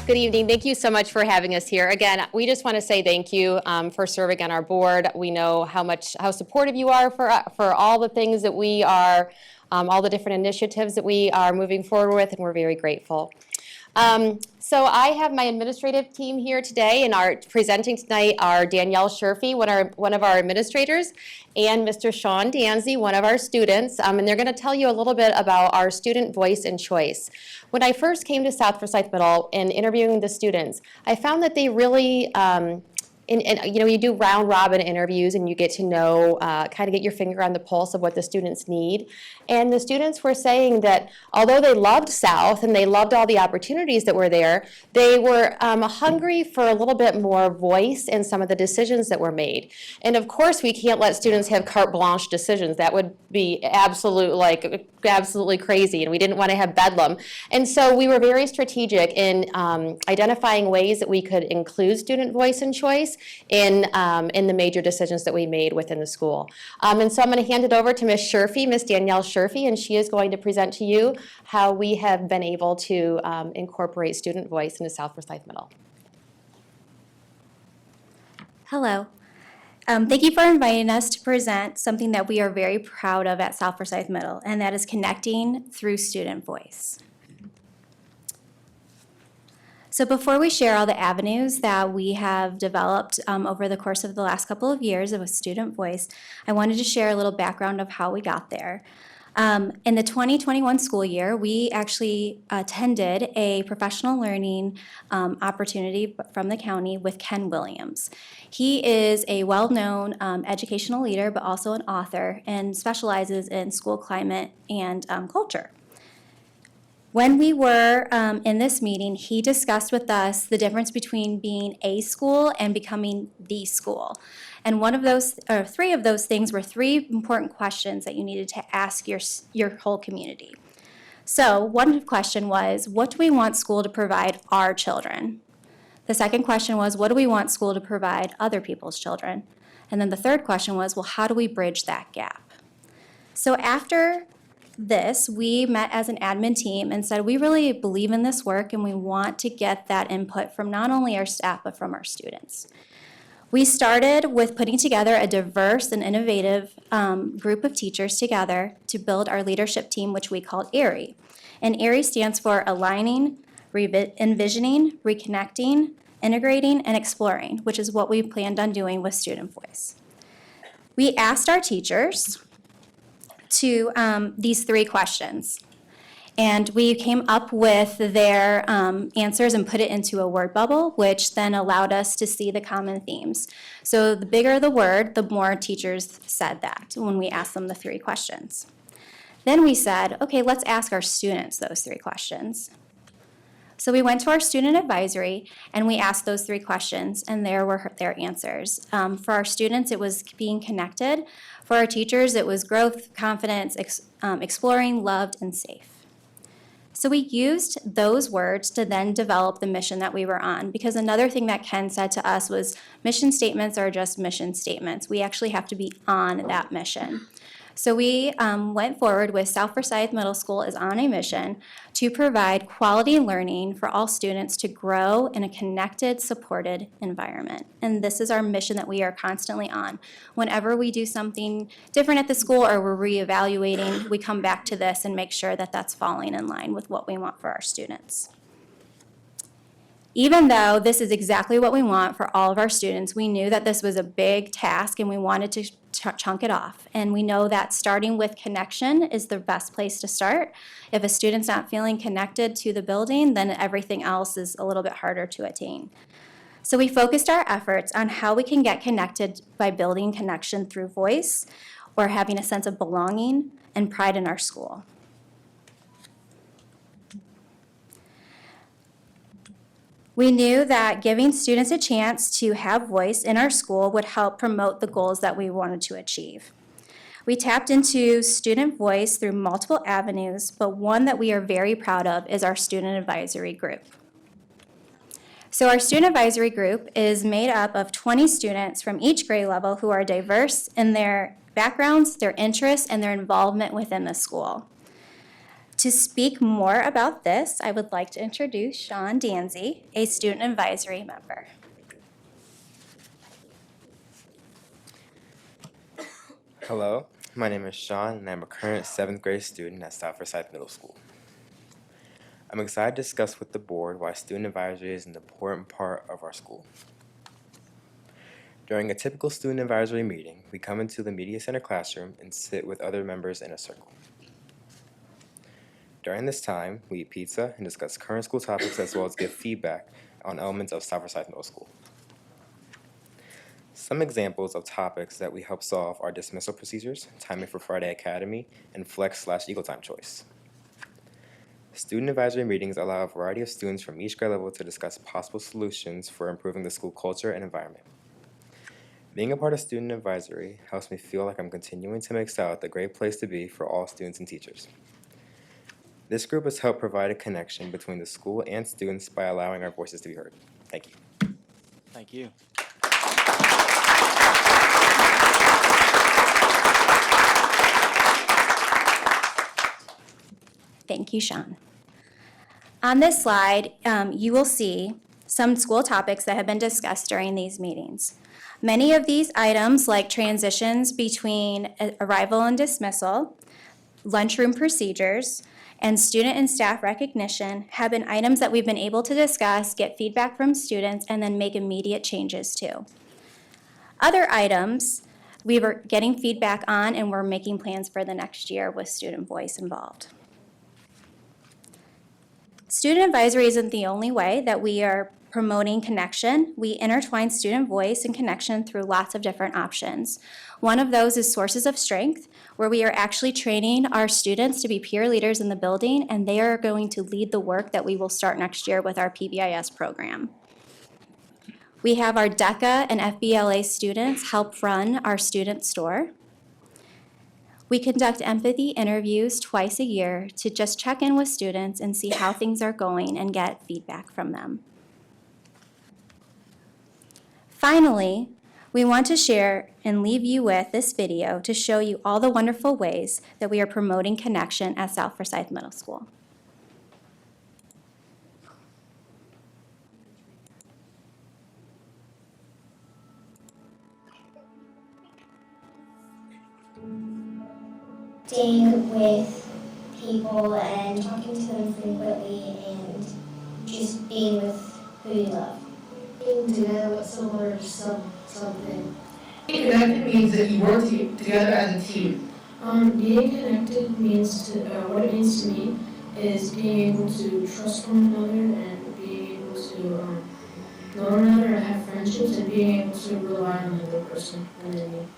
Good evening. Thank you so much for having us here. Again, we just want to say thank you for serving on our board. We know how supportive you are for all the things that we are, all the different initiatives that we are moving forward with, and we're very grateful. So I have my administrative team here today, and our presenting tonight are Danielle Sherfy, one of our administrators, and Mr. Sean Danzy, one of our students, and they're going to tell you a little bit about our student voice and choice. When I first came to South Forsyth Middle and interviewing the students, I found that they really you do round robin interviews and you get to know, kind of get your finger on the pulse of what the students need. And the students were saying that although they loved South and they loved all the opportunities that were there, they were hungry for a little bit more voice in some of the decisions that were made. And of course, we can't let students have carte blanche decisions. That would be absolutely crazy, and we didn't want to have bedlam. And so we were very strategic in identifying ways that we could include student voice and choice in the major decisions that we made within the school. And so I'm going to hand it over to Ms. Sherfy, Ms. Danielle Sherfy, and she is going to present to you how we have been able to incorporate student voice into South Forsyth Middle. Hello. Thank you for inviting us to present something that we are very proud of at South Forsyth Middle, and that is connecting through student voice. So before we share all the avenues that we have developed over the course of the last couple of years of a student voice, I wanted to share a little background of how we got there. In the 2021 school year, we actually attended a professional learning opportunity from the county with Ken Williams. He is a well-known educational leader, but also an author, and specializes in school climate and culture. When we were in this meeting, he discussed with us the difference between being a school and becoming the school. And one of those, or three of those things were three important questions that you needed to ask your whole community. So one question was, what do we want school to provide our children? The second question was, what do we want school to provide other people's children? And then the third question was, well, how do we bridge that gap? So after this, we met as an admin team and said, we really believe in this work and we want to get that input from not only our staff, but from our students. We started with putting together a diverse and innovative group of teachers together to build our leadership team, which we called ARI. And ARI stands for Aligning, Envisioning, Reconnecting, Integrating, and Exploring, which is what we planned on doing with Student Voice. We asked our teachers to these three questions. And we came up with their answers and put it into a word bubble, which then allowed us to see the common themes. So the bigger the word, the more teachers said that when we asked them the three questions. Then we said, okay, let's ask our students those three questions. So we went to our student advisory and we asked those three questions, and there were their answers. For our students, it was being connected. For our teachers, it was growth, confidence, exploring, loved, and safe. So we used those words to then develop the mission that we were on, because another thing that Ken said to us was mission statements are just mission statements. We actually have to be on that mission. So we went forward with South Forsyth Middle School is on a mission to provide quality learning for all students to grow in a connected, supported environment. And this is our mission that we are constantly on. Whenever we do something different at the school or we're reevaluating, we come back to this and make sure that that's falling in line with what we want for our students. Even though this is exactly what we want for all of our students, we knew that this was a big task and we wanted to chunk it off. And we know that starting with connection is the best place to start. If a student's not feeling connected to the building, then everything else is a little bit harder to attain. So we focused our efforts on how we can get connected by building connection through voice or having a sense of belonging and pride in our school. We knew that giving students a chance to have voice in our school would help promote the goals that we wanted to achieve. We tapped into student voice through multiple avenues, but one that we are very proud of is our student advisory group. So our student advisory group is made up of 20 students from each grade level who are diverse in their backgrounds, their interests, and their involvement within the school. To speak more about this, I would like to introduce Sean Danzy, a student advisory member. Hello, my name is Sean, and I'm a current 7th grade student at Forsyth Middle School. I'm excited to discuss with the board why student advisory is an important part of our school. During a typical student advisory meeting, we come into the media center classroom and sit with other members in a circle. During this time, we eat pizza and discuss current school topics as well as give feedback on elements of Forsyth Middle School. Some examples of topics that we help solve are dismissal procedures, timing for Friday Academy, and flex/equal time choice. Student advisory meetings allow a variety of students from each grade level to discuss possible solutions for improving the school culture and environment. Being a part of student advisory helps me feel like I'm continuing to make South a great place to be for all students and teachers. This group has helped provide a connection between the school and students by allowing our voices to be heard. Thank you. Thank you. Thank you, Sean. On this slide, you will see some school topics that have been discussed during these meetings. Many of these items, like transitions between arrival and dismissal, lunchroom procedures, and student and staff recognition, have been items that we've been able to discuss, get feedback from students, and then make immediate changes to. Other items we were getting feedback on, and we're making plans for the next year with student voice involved. Student advisory isn't the only way that we are promoting connection. We intertwine student voice and connection through lots of different options. One of those is Sources of Strength, where we are actually training our students to be peer leaders in the building, and they are going to lead the work that we will start next year with our PBIS program. We have our DECA and FBLA students help run our student store. We conduct empathy interviews twice a year to just check in with students and see how things are going and get feedback from them. Finally, we want to share and leave you with this video to show you all the wonderful ways that we are promoting connection at South Forsyth Middle School. Staying with people and talking to them frequently and just being with who you love. Being together with someone or something. Being connected means that you work together as a team. Being connected means what it means to me is being able to trust one another and being able to know one another and have friendships and being able to rely on another person and then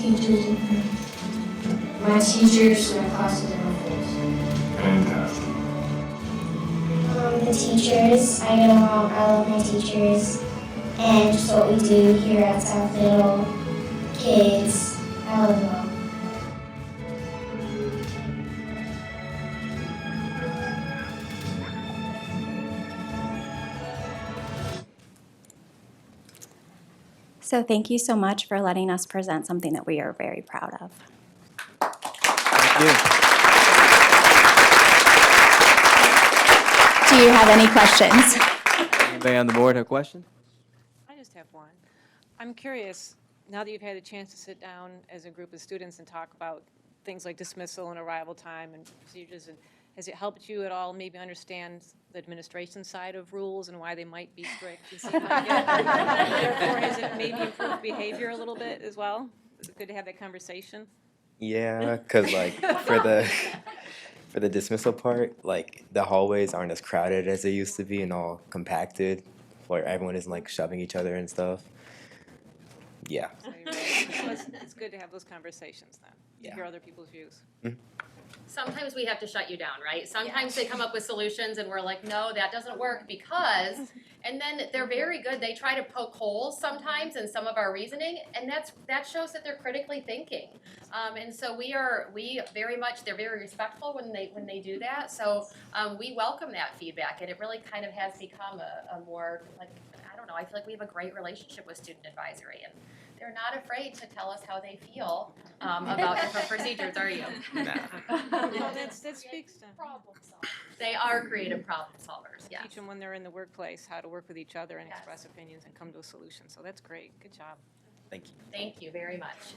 teachers and friends. My teachers, my classes, and my friends. Fantastic. The teachers, I get along, I love my teachers, and just what we do here at South Middle, kids, I love them all. So thank you so much for letting us present something that we are very proud of. Thank you. Do you have any questions? Anybody on the board have a question? I just have one. I'm curious, now that you've had a chance to sit down as a group of students and talk about things like dismissal and arrival time and procedures, and has it helped you at all maybe understand the administration side of rules and why they might be strict and seem like it? Therefore, has it maybe improved behavior a little bit as well? Is it good to have that conversation? Yeah, because like for the dismissal part, like the hallways aren't as crowded as they used to be and all compacted, where everyone isn't like shoving each other and stuff. Yeah. So it's good to have those conversations then, to Yeah. hear other people's views. Sometimes we have to shut you down, right? Sometimes they come up with solutions and we're like, no, that doesn't work because, and then they're very good. They try to poke holes sometimes in some of our reasoning, and that shows that they're critically thinking. And so they're very respectful when they do that. So we welcome that feedback, and it really kind of has become a more, like, I don't know, I feel like we have a great relationship with student advisory, and they're not afraid to tell us how they feel about different procedures, are you? Well, that speaks to Problem solvers. They are creative problem solvers, yes. teach them when they're in the workplace how to work with each other and express opinions and come to a solution. So that's great. Good job. Thank you. Thank you very much.